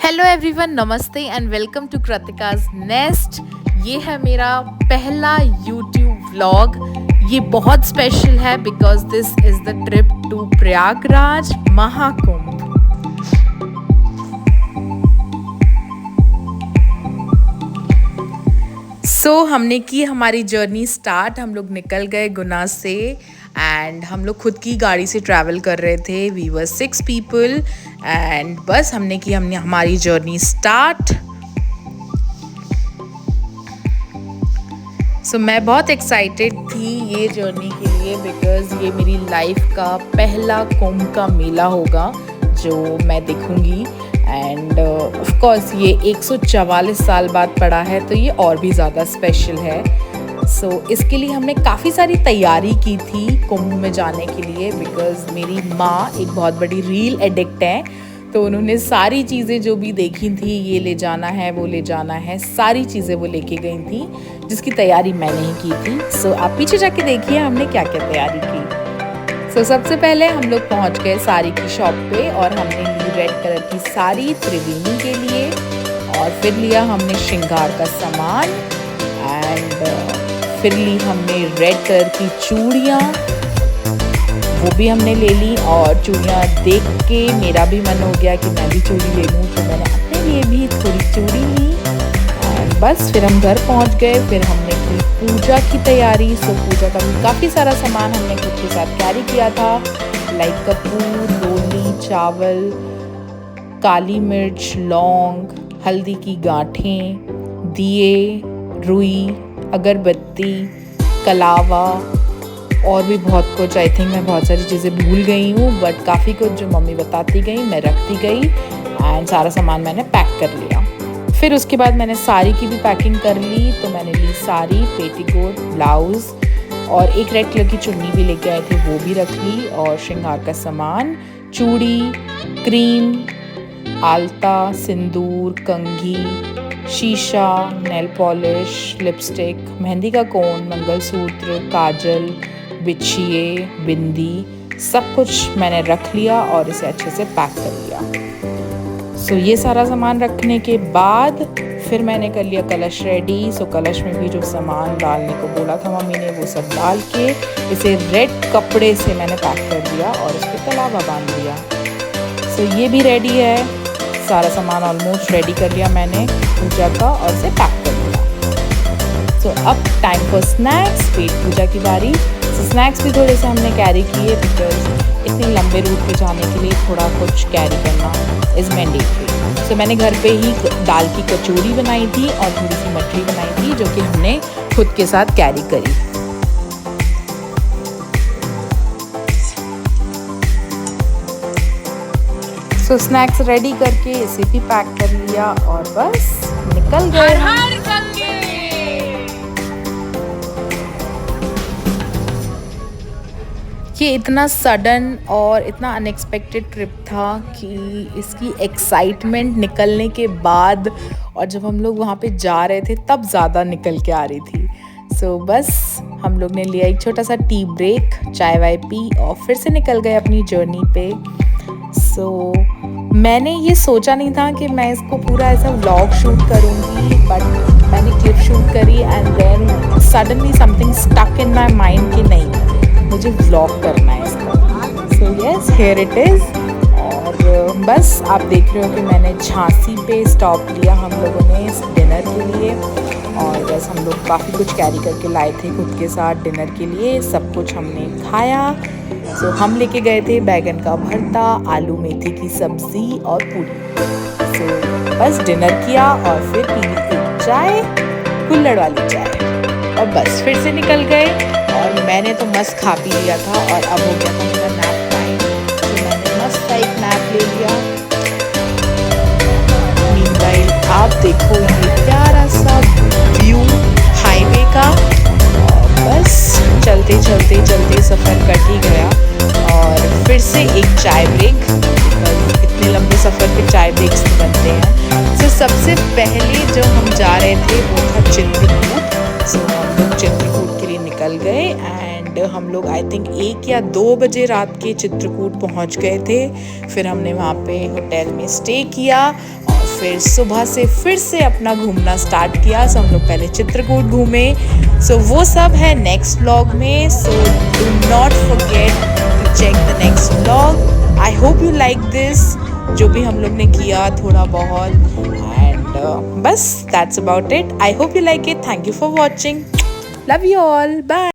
Hello everyone, नमस्ते and welcome to Kritika's nest. ये है मेरा पहला यूट्यूब व्लॉग। ये बहुत स्पेशल है because this is the trip to Prayagraj Mahakumbh. हमने की हमारी जर्नी स्टार्ट। हम लोग निकल गए गुना से एंड हम लोग खुद की गाड़ी से ट्रैवल कर रहे थे। वी वर 6 पीपल एंड बस हमने हमारी जर्नी स्टार्ट। मैं बहुत एक्साइटेड थी ये जर्नी के लिए बिकॉज़ ये मेरी लाइफ का पहला कुंभ का मेला होगा जो मैं देखूंगी एंड ऑफ कोर्स ये 144 साल बाद पड़ा है तो ये और भी ज़्यादा स्पेशल है। इसके लिए हमने काफ़ी सारी तैयारी की थी कुंभ में जाने के लिए बिकॉज़ मेरी माँ एक बहुत बड़ी रील एडिक्ट है, तो उन्होंने सारी चीज़ें जो भी देखी थी, ये ले जाना है वो ले जाना है, सारी चीज़ें वो लेके गई थी जिसकी तैयारी मैंने ही की थी। आप पीछे जाके देखिए हमने क्या क्या तैयारी की। सबसे पहले हम लोग पहुंच गए साड़ी की शॉप पे और हमने ली रेड कलर की साड़ी त्रिवेणी के लिए और फिर लिया हमने श्रृंगार का सामान एंड फिर ली हमने रेड कलर की चूड़ियाँ, वो भी हमने ले ली। और चूड़ियाँ देख के मेरा भी मन हो गया कि मैं भी चूड़ी ले लूँ, तो मैंने अपने लिए भी थोड़ी चूड़ी ली एंड बस फिर हम घर पहुँच गए। फिर हमने की पूजा की तैयारी। पूजा का भी काफ़ी सारा सामान हमने खुद के साथ कैरी किया था, लाइक कपूर, रोली, चावल, काली मिर्च, लौंग, हल्दी की गांठें, दिए, रुई, अगरबत्ती, कलावा और भी बहुत कुछ। आई थिंक मैं बहुत सारी चीज़ें भूल गई हूँ बट काफ़ी कुछ जो मम्मी बताती गई मैं रखती गई एंड सारा सामान मैंने पैक कर लिया। फिर उसके बाद मैंने साड़ी की भी पैकिंग कर ली, तो मैंने ली साड़ी, पेटीकोट, ब्लाउज़ और एक रेड कलर की चुन्नी भी लेके आए थे वो भी रख ली और श्रृंगार का सामान, चूड़ी, क्रीम, आलता, सिंदूर, कंघी, शीशा, नेल पॉलिश, लिपस्टिक, मेहंदी का कोन, मंगलसूत्र, काजल, बिछिए, बिंदी, सब कुछ मैंने रख लिया और इसे अच्छे से पैक कर लिया। ये सारा सामान रखने के बाद फिर मैंने कर लिया कलश रेडी। कलश में भी जो सामान डालने को बोला था मम्मी ने वो सब डाल के इसे रेड कपड़े से मैंने पैक कर दिया और इस पर कलावा बांध दिया। ये भी रेडी है, सारा सामान ऑलमोस्ट रेडी कर लिया मैंने पूजा का और इसे पैक कर दिया। अब टाइम फॉर स्नैक्स, पेट पूजा की बारी। स्नैक्स भी थोड़े से हमने कैरी किए बिकॉज इतने लंबे रूट पे जाने के लिए थोड़ा कुछ कैरी करना इज़ मैंडेटरी। मैंने घर पे ही दाल की कचौरी बनाई थी और थोड़ी सी मठरी बनाई थी जो कि हमने खुद के साथ कैरी करी। स्नैक्स रेडी करके इसे भी पैक कर लिया और बस निकल गए। ये इतना सडन और इतना अनएक्सपेक्टेड ट्रिप था कि इसकी एक्साइटमेंट निकलने के बाद और जब हम लोग वहाँ पे जा रहे थे तब ज़्यादा निकल के आ रही थी। बस हम लोग ने लिया एक छोटा सा टी ब्रेक, चाय वाय पी और फिर से निकल गए अपनी जर्नी पे। मैंने ये सोचा नहीं था कि मैं इसको पूरा ऐसा व्लॉग शूट करूँगी बट मैंने क्लिप शूट करी and then suddenly something stuck in my mind कि नहीं मुझे व्लॉग करना है इसका। Yes, here it is. और बस आप देख रहे हो कि मैंने झांसी पे स्टॉप लिया हम लोगों ने इस डिनर के लिए और बस हम लोग काफ़ी कुछ कैरी करके लाए थे खुद के साथ डिनर के लिए। सब कुछ हमने खाया। हम लेके गए थे बैगन का भरता, आलू मेथी की सब्ज़ी और पूरी। बस डिनर किया और फिर पी ली एक चाय, कुल्हड़ वाली चाय और बस फिर से निकल गए। और मैंने तो मस्त खा पी लिया था और अब हो गया था मेरा नैप टाइम, तो मैंने मस्त एक नैप ले लिया। मीनवाइल आप देखो ये प्यारा सा व्यू हाईवे का और बस चलते चलते चलते सफ़र कट ही गया। और फिर से एक चाय ब्रेक, इतने लंबे सफ़र पे चाय ब्रेक्स बनते हैं। सबसे पहले जो हम जा रहे थे वो था चित्रकूट। हम लोग चित्रकूट के लिए निकल गए एंड हम लोग आई थिंक 1 या 2 बजे रात के चित्रकूट पहुंच गए थे। फिर हमने वहाँ पे होटल में स्टे किया और फिर सुबह से फिर से अपना घूमना स्टार्ट किया। सो हम लोग पहले चित्रकूट घूमे, सो वो सब है नेक्स्ट व्लॉग में। So do not forget to check the next vlog. I hope you like this, जो भी हम लोग ने किया थोड़ा बहुत, एंड बस that's about it. I hope you like it. Thank you for watching, love you all, bye.